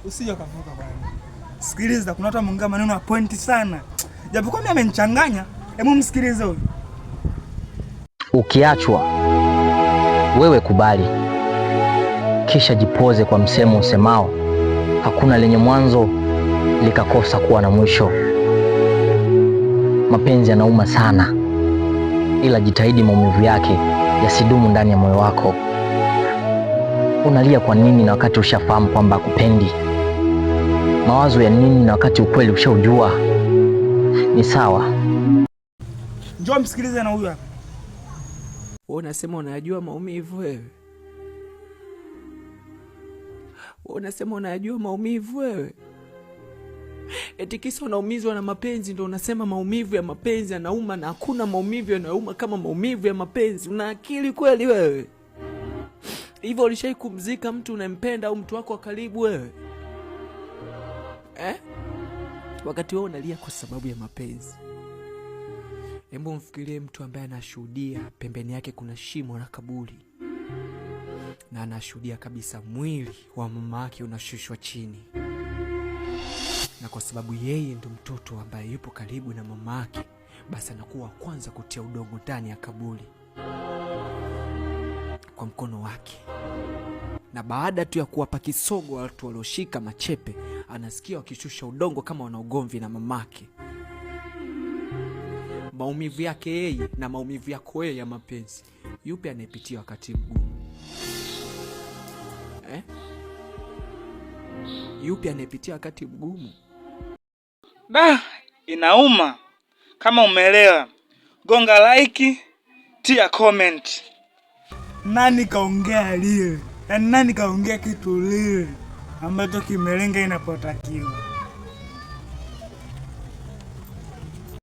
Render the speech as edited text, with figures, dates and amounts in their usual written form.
Usije ukavuka bwana. Sikiliza, kuna watu wameongea maneno ya pointi sana. Japokuwa mimi amenichanganya, hebu msikilize huyu. Ukiachwa wewe kubali, kisha jipoze kwa msemo usemao hakuna lenye mwanzo likakosa kuwa na mwisho. Mapenzi yanauma sana, ila jitahidi maumivu yake yasidumu ndani ya moyo wako. Unalia kwa nini na wakati ushafahamu kwamba hakupendi? Mawazo ya nini na wakati ukweli ushaujua? Ni sawa. Njoo msikilize na huyu hapa. Wewe unasema unajua maumivu wewe? Wewe unasema unajua maumivu wewe? Eti kisa unaumizwa na mapenzi ndio unasema maumivu ya mapenzi yanauma, na hakuna maumivu yanauma kama maumivu ya mapenzi. Una akili kweli wewe? Hivyo ulishai kumzika mtu unempenda au mtu wako wa karibu wewe? Wakati wewe unalia kwa sababu ya mapenzi. Hebu mfikirie mtu ambaye anashuhudia pembeni yake kuna shimo la kaburi, na anashuhudia kabisa mwili wa mama yake unashushwa chini, na kwa sababu yeye ndo mtoto ambaye yupo karibu na mama yake, basi anakuwa kwanza kutia udongo ndani ya kaburi kwa mkono wake. Na baada tu ya kuwapa kisogo watu walioshika machepe, anasikia wakishusha udongo kama wana ugomvi na mamake. Maumivu yake yeye na maumivu yako wewe ya mapenzi, yupi anayepitia wakati mgumu? Yupi anayepitia wakati mgumu? Inauma. Kama umeelewa, gonga like, tia comment. Nani kaongea lile? Yaani nani kaongea kitu lile ambacho kimelenga inapotakiwa?